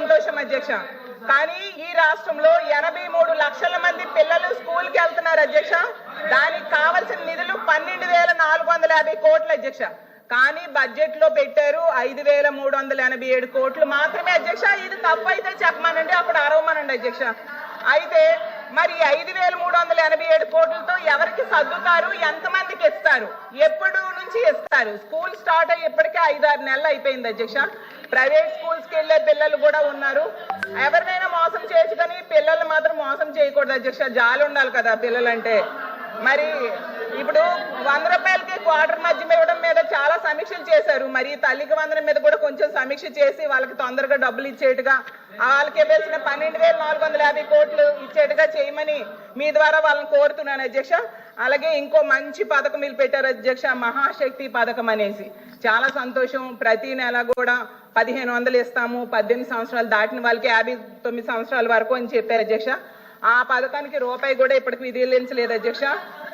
సంతోషం అధ్యక్ష. కానీ ఈ రాష్ట్రంలో 83 లక్షల మంది పిల్లలు స్కూల్కి వెళ్తున్నారు అధ్యక్ష. దానికి కావాల్సిన నిధులు 12,450 కోట్లు అధ్యక్ష. కానీ బడ్జెట్ లో పెట్టారు 5,387 కోట్లు మాత్రమే అధ్యక్ష. ఇది తప్పు అయితే చెప్పమనండి, అప్పుడు అరవమనండి అధ్యక్ష. అయితే మరి 5,387 కోట్లతో ఎవరికి సర్దుతారు, ఎంతమందికి ఇస్తారు, ఎప్పుడు నుంచి ఇస్తారు? స్కూల్ స్టార్ట్ అయ్యి ఇప్పటికే 5-6 నెలలు అయిపోయింది అధ్యక్ష. ప్రైవేట్ స్కూల్స్కి వెళ్ళే పిల్లలు కూడా ఉన్నారు. ఎవరినైనా మోసం చేసుకొని పిల్లలు మాత్రం మోసం చేయకూడదు అధ్యక్ష. జాలి ఉండాలి కదా పిల్లలంటే. మరి ఇప్పుడు 100 రూపాయలకి క్వార్టర్ మధ్య ఇవ్వడం మీద చాలా సమీక్షలు చేశారు. మరి తల్లికి వందనం మీద కూడా కొంచెం సమీక్ష చేసి వాళ్ళకి తొందరగా డబ్బులు ఇచ్చేట్టుగా, వాళ్ళకి ఇవ్వాల్సిన 12,450 కోట్లు ఇచ్చేట్టుగా చేయమని మీ ద్వారా వాళ్ళని కోరుతున్నాను అధ్యక్ష. అలాగే ఇంకో మంచి పథకం వీళ్ళు పెట్టారు అధ్యక్ష, మహాశక్తి పథకం అనేసి. చాలా సంతోషం. ప్రతి నెల కూడా 1,500 ఇస్తాము, 18 సంవత్సరాలు దాటిన వాళ్ళకి 59 సంవత్సరాల వరకు అని చెప్పారు అధ్యక్ష. ఆ పథకానికి రూపాయి కూడా ఇప్పటికి విధించలేదు అధ్యక్ష.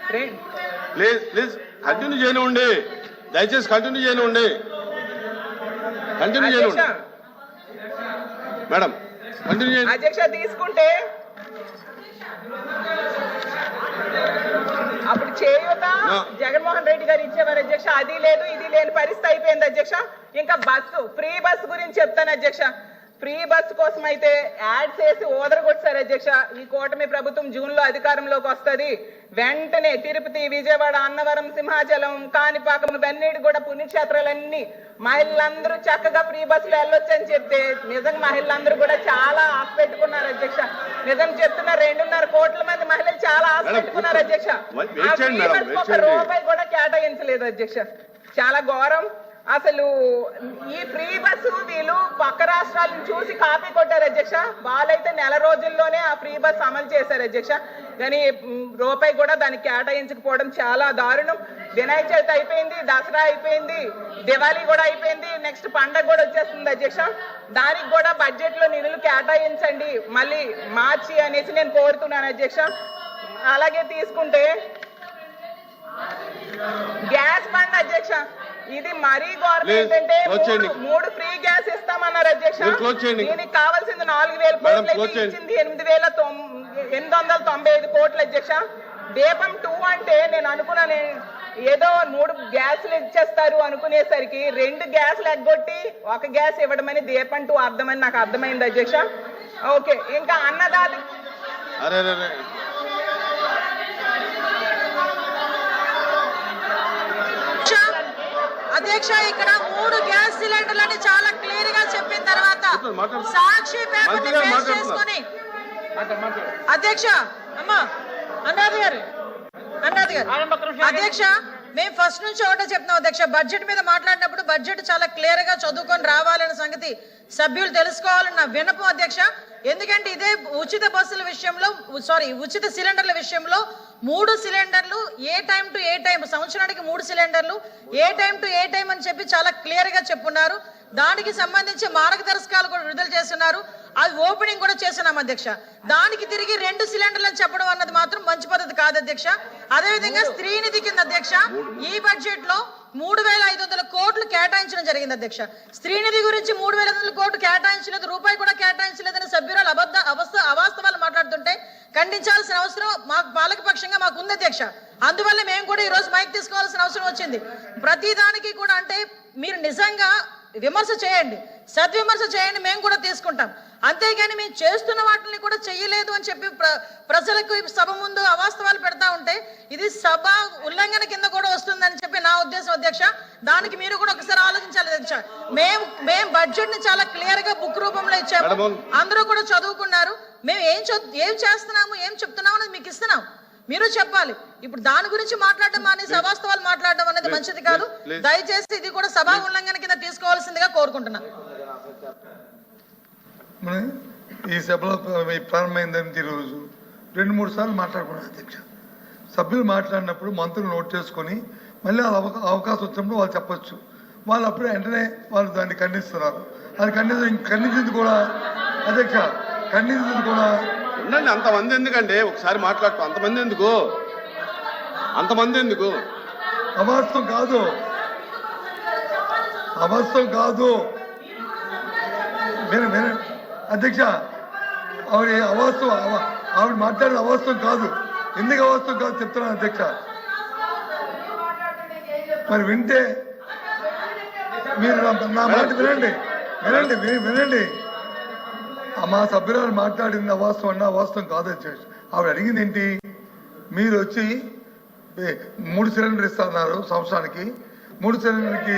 ప్లీజ్ కంటిన్యూ చేయనివ్వండి, దయచేసి కంటిన్యూ చేయనివ్వండి. మేడం కంటిన్యూ చేయండి అధ్యక్ష. తీసుకుంటే అప్పుడు చేయూత జగన్మోహన్ రెడ్డి గారు ఇచ్చేవారు అధ్యక్ష. అది లేదు, ఇది లేని పరిస్థితి అయిపోయింది అధ్యక్ష. ఇంకా బస్సు, ఫ్రీ బస్సు గురించి చెప్తాను అధ్యక్ష. ఫ్రీ బస్సు కోసం అయితే యాడ్స్ వేసి ఓదరగొట్టారు అధ్యక్ష. ఈ కూటమి ప్రభుత్వం జూన్ లో అధికారంలోకి వస్తుంది, వెంటనే తిరుపతి, విజయవాడ, అన్నవరం, సింహాచలం, కాణిపాకం ఇవన్నీ కూడా పుణ్యక్షేత్రాలన్నీ మహిళలందరూ చక్కగా ఫ్రీ బస్సులో వెళ్ళొచ్చు అని చెప్తే నిజంగా మహిళలందరూ కూడా చాలా ఆశ పెట్టుకున్నారు అధ్యక్ష. నిజం చెప్తున్నా, 2.5 కోట్ల మంది మహిళలు చాలా ఆశ పెట్టుకున్నారు అధ్యక్ష. ఆ ఫ్రీ బస్సు ఒక రూపాయి కూడా కేటాయించలేదు అధ్యక్ష. చాలా ఘోరం. అసలు ఈ ఫ్రీ బస్సు వీళ్ళు పక్క రాష్ట్రాలను చూసి కాపీ కొట్టారు అధ్యక్ష. వాళ్ళైతే నెల రోజుల్లోనే ఆ ఫ్రీ బస్ అమలు చేశారు అధ్యక్ష. కానీ రూపాయి కూడా దానికి కేటాయించకపోవడం చాలా దారుణం. వినాయక చవితి అయిపోయింది, దసరా అయిపోయింది, దివాళీ కూడా అయిపోయింది, నెక్స్ట్ పండగ కూడా వచ్చేస్తుంది అధ్యక్ష. దానికి కూడా బడ్జెట్ లో నిధులు కేటాయించండి మళ్ళీ మార్చి అనేసి నేను కోరుతున్నాను అధ్యక్ష. అలాగే తీసుకుంటే గ్యాస్ బండ్ అధ్యక్ష, ఇది మరీ గవర్నమెంట్ అంటే 3 ఫ్రీ గ్యాస్ ఇస్తామన్నారు అధ్యక్ష. దీనికి కావాల్సింది 4,000 కోట్లు ఇచ్చింది 8,895 కోట్లు అధ్యక్ష. దీపం 2 అంటే నేను అనుకున్నాను ఏదో 3 గ్యాసులు ఇచ్చేస్తారు అనుకునేసరికి 2 గ్యాసులు ఎగ్గొట్టి 1 గ్యాస్ ఇవ్వడమని దీపం 2 అర్థమని నాకు అర్థమైంది అధ్యక్ష. ఓకే, ఇంకా అన్నదాత అధ్యక్ష, ఇక్కడ 3 గ్యాస్ సిలిండర్లని చాలా క్లియర్ గా చెప్పిన తర్వాత సాక్షి పేపర్ చేసుకుని అధ్యక్ష అధ్యక్ష మేము ఫస్ట్ నుంచి ఒకటే చెప్తున్నాం అధ్యక్ష. బడ్జెట్ మీద మాట్లాడినప్పుడు బడ్జెట్ చాలా క్లియర్ గా చదువుకొని రావాలనే సంగతి సభ్యులు తెలుసుకోవాలన్న వినపం అధ్యక్ష. ఎందుకంటే ఇదే ఉచిత బస్సుల విషయంలో ఉచిత సిలిండర్ల విషయంలో 3 సిలిండర్లు ఏ టైం టు ఏ టైం, సంవత్సరానికి 3 సిలిండర్లు ఏ టైం టు ఏ టైం అని చెప్పి చాలా క్లియర్ గా చెప్పున్నారు. దానికి సంబంధించి మార్గదర్శకాలు కూడా విడుదల చేస్తున్నారు. అది ఓపెనింగ్ కూడా చేస్తున్నాం అధ్యక్ష. దానికి తిరిగి 2 సిలిండర్లు అని చెప్పడం అన్నది మాత్రం మంచి పద్ధతి కాదు అధ్యక్ష. అదేవిధంగా స్త్రీనిధి కింద అధ్యక్ష ఈ బడ్జెట్ లో 3,500 కోట్లు కేటాయించడం జరిగింది అధ్యక్ష. స్త్రీనిధి గురించి 3,500 కోట్లు కేటాయించలేదు, రూపాయి కూడా కేటాయించలేదని సభ్యురాలు అవాస్తవాలు మాట్లాడుతుంటే ఖండించాల్సిన అవసరం మాకు పాలకపక్షంగా మాకు ఉంది అధ్యక్ష. అందువల్ల మేము కూడా ఈ రోజు మైక్ తీసుకోవాల్సిన అవసరం వచ్చింది. ప్రతి దానికి కూడా అంటే మీరు నిజంగా విమర్శ చేయండి, సద్విమర్శ చేయండి, మేము కూడా తీసుకుంటాం. అంతేగాని మేము చేస్తున్న వాటిని కూడా చెయ్యలేదు అని చెప్పి ప్రజలకు సభ ముందు అవాస్తవాలు పెడతా ఉంటే ఇది సభ ఉల్లంఘన కింద కూడా వస్తుందని చెప్పి నా ఉద్దేశం అధ్యక్ష. దానికి మీరు కూడా ఒకసారి ఆలోచించాలి అధ్యక్ష. మేము బడ్జెట్ ని చాలా క్లియర్ గా బుక్ రూపంలో ఇచ్చాము, అందరూ కూడా చదువుకున్నారు. మేము ఏం చేస్తున్నాము, ఏం చెప్తున్నాము అనేది మీకు ఇస్తున్నాం, మీరు చెప్పాలి. ఇప్పుడు దాని గురించి మాట్లాడడం మానేసి అవాస్తవాలు మాట్లాడడం అనేది మంచిది కాదు. దయచేసి ఇది కూడా సభా ఉల్లంఘన కింద తీసుకోవాల్సిందిగా కోరుకుంటున్నా. ఈ సభలో ప్రారంభమైందని ఈరోజు 2-3 సార్లు మాట్లాడుకున్నాను అధ్యక్ష. సభ్యులు మాట్లాడినప్పుడు మంత్రులు నోట్ చేసుకొని మళ్ళీ అవకాశం వచ్చినప్పుడు వాళ్ళు చెప్పొచ్చు. వాళ్ళు అప్పుడే వెంటనే వాళ్ళు దాన్ని ఖండిస్తున్నారు. అది ఖండించింది కూడా అధ్యక్ష, ఖండించింది కూడా ఉండండి. అంతమంది ఎందుకంటే ఒకసారి మాట్లాడుతూ అంతమంది ఎందుకు అవాస్తవం కాదు. అధ్యక్ష ఆవిడ మాట్లాడిన అవాస్తవం కాదు. ఎందుకు అవాస్తవం కాదు చెప్తున్నాను అధ్యక్ష. మరి వింటే మీరు నా మాట వినండి. మా సభ్యురాలు మాట్లాడింది అవాస్తవం కాదు అధ్యక్ష. ఆవిడ అడిగింది ఏంటి, మీరు వచ్చి 3 సిలిండర్ ఇస్తున్నారు సంవత్సరానికి, 3 సిలిండర్కి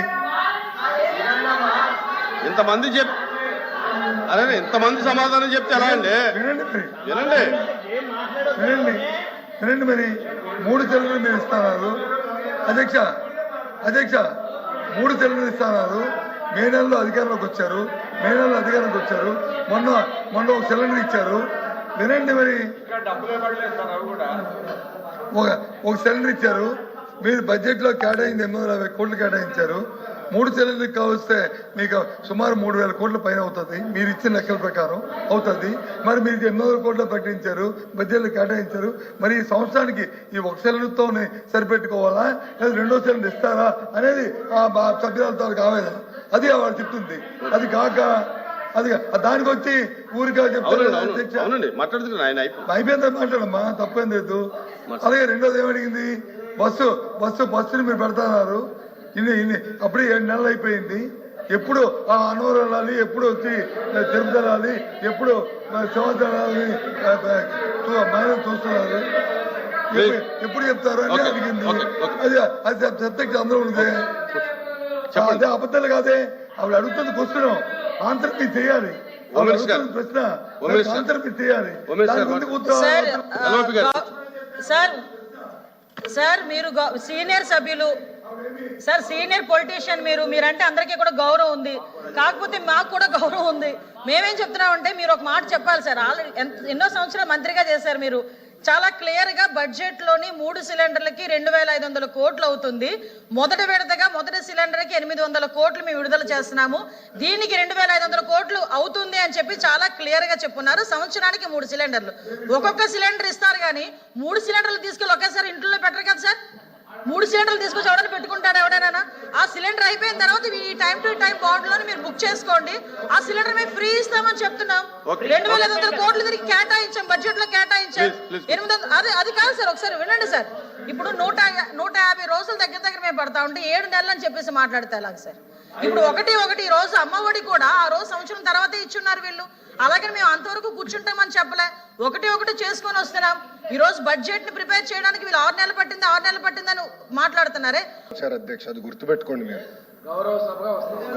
ఇంతమంది ఇంతమంది సమాధానం చెప్తే ఎలా అండి? వినండి మరి 3 సిలిండర్ మీరు ఇస్తున్నారు అధ్యక్ష. 3 సిలిండర్ ఇస్తున్నారు. మే నెలలో అధికారంలోకి వచ్చారు. మొన్న 1 సిలిండర్ ఇచ్చారు. వినండి మరి, ఒక సిలిండర్ ఇచ్చారు. మీరు బడ్జెట్ లో కేటాయింది 850 కోట్లు కేటాయించారు. 3 సిలిండర్ కావస్తే మీకు సుమారు 3000 కోట్ల పైన అవుతుంది. మీరు ఇచ్చిన లెక్కల ప్రకారం అవుతుంది. మరి మీరు 800 కోట్లు ప్రకటించారు, బడ్జెట్లో కేటాయించారు. మరి ఈ సంవత్సరానికి ఈ 1 సిలిండర్తో సరిపెట్టుకోవాలా లేదా 2వ సిలిండర్ ఇస్తారా అనేది ఆ సభ్యులతో ఆవేదన. అది వాళ్ళు చెప్తుంది. అది కాక దానికి వచ్చి ఊరిగా చెప్తారు. అయిపోయిందా మాట్లాడమ్మా, తప్పేం లేదు. అలాగే రెండోది ఏమడిగింది, బస్సుని మీరు పెడతాన్నారు. అప్పుడే 7 నెలలు అయిపోయింది. ఎప్పుడు అన్నవరం వెళ్ళాలి, ఎప్పుడు వచ్చి తిరుపతి వెళ్ళాలి, ఎప్పుడు సంవత్సరం వెళ్ళాలి మైనం చూస్తున్నారు. ఎప్పుడు చెప్తారు అని అడిగింది. అది ప్రత్యక్ష అందరూ ఉంది. అదే అబద్ధాలు కాదే. ఆవిడ అడుగుతుంది క్వశ్చన్, ఆన్సర్ మీరు చేయాలి. ప్రశ్న ఆన్సర్ మీరు చేయాలి. సార్ మీరు సీనియర్ సభ్యులు సార్, సీనియర్ పొలిటీషియన్ మీరంటే అందరికీ కూడా గౌరవం ఉంది. కాకపోతే మాకు కూడా గౌరవం ఉంది. మేమేం చెప్తున్నామంటే మీరు ఒక మాట చెప్పాలి సార్. ఆల్రెడీ ఎన్నో సంవత్సరాలు మంత్రిగా చేశారు మీరు. చాలా క్లియర్ గా బడ్జెట్ లోని 3 సిలిండర్లకి 2500 కోట్లు అవుతుంది. మొదటి విడతగా మొదటి సిలిండర్ కి 800 కోట్లు మేము విడుదల చేస్తున్నాము. దీనికి 2500 కోట్లు అవుతుంది అని చెప్పి చాలా క్లియర్ గా చెప్పున్నారు. సంవత్సరానికి 3 సిలిండర్లు, ఒక్కొక్క సిలిండర్ ఇస్తారు కానీ 3 సిలిండర్లు తీసుకెళ్ళి ఒకేసారి ఇంట్లో పెట్టరు కదా సార్. 3 సిలిండర్లు తీసుకొచ్చి ఎవడైనా పెట్టుకుంటాడు ఎవడైనా? ఆ సిలిండర్ అయిపోయిన తర్వాత ఈ టైం టు టైం బాండ్ లోని మీరు బుక్ చేసుకోండి. ఆ సిలిండర్ మేము ఫ్రీ ఇస్తామని చెప్తున్నాం. 2500 కోట్లు తిరిగి కేటాయించాం, బడ్జెట్ లో కేటాయించాం. 800 అది కాదు సార్, ఒకసారి వినండి సార్. ఇప్పుడు 150 రోజులు దగ్గర మేము పడతా ఉంటే 7 నెలలు అని చెప్పేసి మాట్లాడితే అలాగే సార్. ఇప్పుడు ఒకటి రోజు అమ్మఒడి కూడా ఆ రోజు సంవత్సరం తర్వాతే ఇచ్చున్నారు వీళ్ళు. అలాగే మేము అంతవరకు కూర్చుంటామని చెప్పలే, ఒకటి చేసుకొని వస్తున్నాం. ఈ రోజు బడ్జెట్ ని ప్రిపేర్ చేయడానికి వీళ్ళు 6 నెలలు పట్టిందని మాట్లాడుతున్నారే సార్. అధ్యక్ష, అది గుర్తుపెట్టుకోండి. మీరు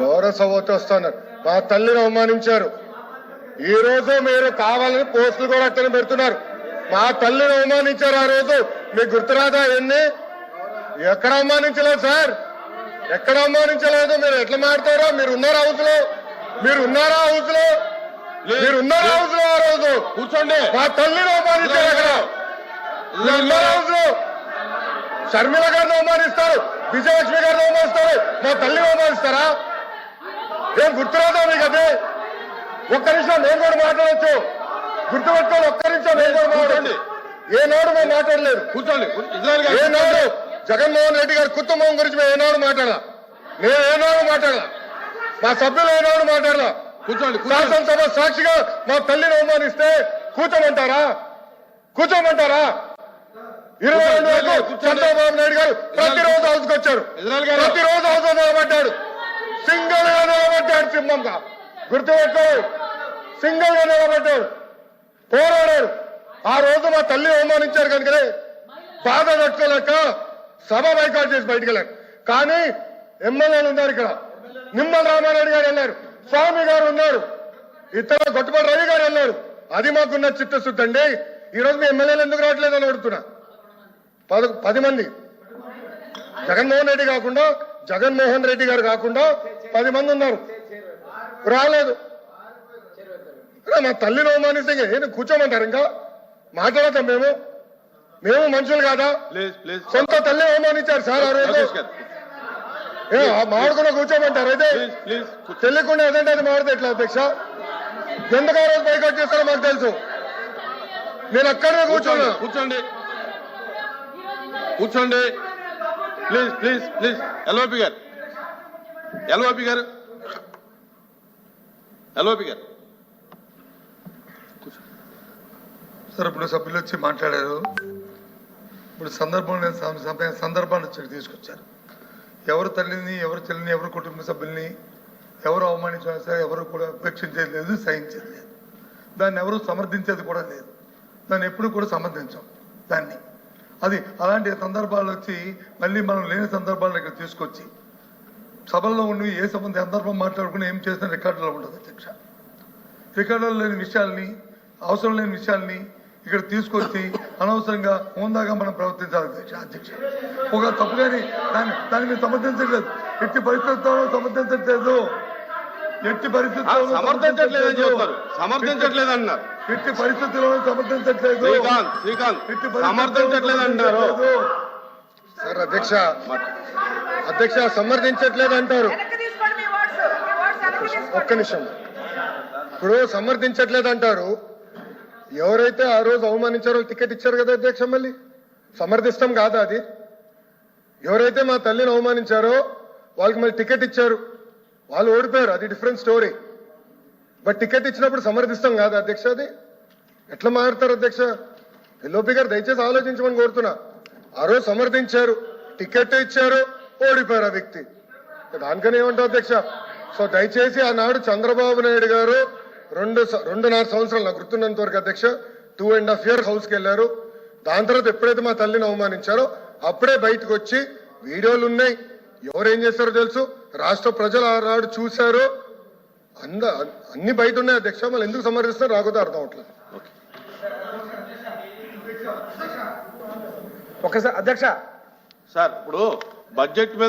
గౌరవ సభతో వస్తున్నారు. మా తల్లిని అవమానించారు. ఈ రోజు మీరు కావాలని పోస్టులు కూడా అట్టని పెడుతున్నారు. మా తల్లిని అవమానించారు. ఆ రోజు మీకు గుర్తురాదా? ఎక్కడ అవమానించలేదు సార్, ఎక్కడ అవమానించలేదు. మీరు ఎట్లా మాట్లాడారో. మీరు ఉన్నారా హౌస్ లో ఆ రోజు కూర్చోండి. మా తల్లిని అవమానించారు. అక్కడ ఉన్నారా హౌస్ లో? షర్మిల గారిని అవమానిస్తారు, విజయలక్ష్మి గారిని అవమానిస్తారు, మా తల్లిని అవమానిస్తారా? ఏం గుర్తురాదా మీకు? అదే ఒక్క నిమిషం నేను కూడా మాట్లాడచ్చు. గుర్తుపెట్టుకోండి, ఒక్క నిమిషం నేను కూడా మాట్లాడండి. ఏనాడు మేము మాట్లాడలేదు. కూర్చోండి. ఏనాడు జగన్మోహన్ రెడ్డి గారి కుటుంబం గురించి మేము ఏనాడు మాట్లాడాల? నేను ఏనాడు మాట్లాడాల? మా సభ్యులు ఏనాడు మాట్లాడాల? కూర్చోండి. శాసనసభ సాక్షిగా మా తల్లిని అవమానిస్తే కూర్చోమంటారా? 22 వరకు చంద్రబాబు నాయుడు గారు ప్రతిరోజు హౌస్కి వచ్చారు. ప్రతిరోజు హౌస్ నిలబడ్డాడు. సింగిల్ గా నిలబడ్డాడు. సింహంగా గుర్తుపెట్టుకో. సింగిల్ గా నిలబడ్డాడు, పోరాడాడు. ఆ రోజు మా తల్లి అవమానించారు కనుకనే బాధ తట్టుకోలేక సభ బైకాట్ చేసి బయటకు వెళ్ళారు. కానీ ఎమ్మెల్యేలు ఉన్నారు ఇక్కడ. నిమ్మల రామారెడ్డి గారు వెళ్ళారు, స్వామి గారు ఉన్నారు, ఇతర గొట్టుపాటి రవి గారు వెళ్ళారు. అది మాకున్న చిత్తశుద్ధి అండి. ఈ రోజు మీ ఎమ్మెల్యేలు ఎందుకు రావట్లేదు అని అడుగుతున్నా. 10 మంది జగన్మోహన్ రెడ్డి గారు కాకుండా 10 మంది ఉన్నారు, రాలేదు. మా తల్లిని అవమానిస్తే కూర్చోమంటారు? ఇంకా మాట్లాడతాం మేము మనుషులు కాదా? సొంత తల్లి అవమానించారు సార్ ఆ రోజు. మాడుకున్నా కూర్చోమంటారు? అయితే తెలియకుండా ఏదంటే అది మాడితే ఎట్లా అధ్యక్ష? ఎందుకు ఆ రోజు బైకాట్ చేస్తారో మాకు తెలుసు. నేను అక్కడే కూర్చోండి. ప్లీజ్ ఎల్ఓపి గారు సార్ ఇప్పుడు సభ్యులు వచ్చి మాట్లాడారు. ఇప్పుడు సందర్భాన్ని వచ్చి తీసుకొచ్చారు. ఎవరు తల్లిని, ఎవరు చెల్లిని, ఎవరు కుటుంబ సభ్యుల్ని ఎవరు అవమానించినా సరే ఎవరు కూడా ఉపేక్షించేది లేదు, సహించేది లేదు. దాన్ని ఎవరు సమర్థించేది కూడా లేదు. దాన్ని ఎప్పుడు కూడా సమర్థించాం దాన్ని. అది అలాంటి సందర్భాలు వచ్చి మళ్ళీ మనం లేని సందర్భాలను ఇక్కడ తీసుకొచ్చి సభల్లో ఉండి ఏ సందర్భం మాట్లాడుకుని ఏం చేసిన రికార్డులో ఉండదు అధ్యక్ష. రికార్డులో లేని విషయాల్ని, అవసరం లేని విషయాల్ని ఇక్కడ తీసుకొచ్చి అనవసరంగా హోందాగా మనం ప్రవర్తించాలి అధ్యక్ష. ఒక తప్పుగాని దాన్ని మీరు సమర్థించట్లేదు, ఎట్టి పరిస్థితుల్లో సమర్థించట్లేదు, ఎట్టి పరిస్థితుల్లో సమర్థించట్లేదని చెప్తారు, సమర్థించట్లేదు అన్నారు. ఎట్టి పరిస్థితుల్లో సమర్థించట్లేదు, శ్రీకాంత్ సమర్థించట్లేదు అంటారు సార్. అధ్యక్ష సమర్థించట్లేదు అంటారు. ఒక్క నిమిషం. ఇప్పుడు సమర్థించట్లేదు అంటారు. ఎవరైతే ఆ రోజు అవమానించారో టికెట్ ఇచ్చారు కదా అధ్యక్ష, మళ్ళీ సమర్థిస్తాం కాదా అది? ఎవరైతే మా తల్లిని అవమానించారో వాళ్ళకి మళ్ళీ టికెట్ ఇచ్చారు, వాళ్ళు ఓడిపోయారు, అది డిఫరెంట్ స్టోరీ. బట్ టికెట్ ఇచ్చినప్పుడు సమర్థిస్తాం కాదా అధ్యక్ష? అది ఎట్లా మారుతారు అధ్యక్ష? ఎల్ఓపి గారు దయచేసి ఆలోచించమని కోరుతున్నా. ఆ రోజు సమర్థించారు, టికెట్ ఇచ్చారు, ఓడిపోయారు ఆ వ్యక్తి. దానికని ఏమంటారు అధ్యక్ష? సో దయచేసి ఆనాడు చంద్రబాబు నాయుడు గారు 2.5 సంవత్సరాలు నాకు గుర్తున్నంత వరకు అధ్యక్ష 2.5 years హౌస్కి వెళ్ళారు. దాని తర్వాత ఎప్పుడైతే మా తల్లిని అవమానించారో అప్పుడే బయటకు వచ్చి వీడియోలు ఉన్నాయి, ఎవరేం చేస్తారో తెలుసు, రాష్ట్ర ప్రజలు ఆనాడు చూశారు, అన్ని బయట ఉన్నాయి అధ్యక్ష. మళ్ళీ ఎందుకు సమర్థిస్తారో రాకపోతే అర్థం అవట్లేదు. ఒకసారి అధ్యక్ష సార్ ఇప్పుడు బడ్జెట్ మీద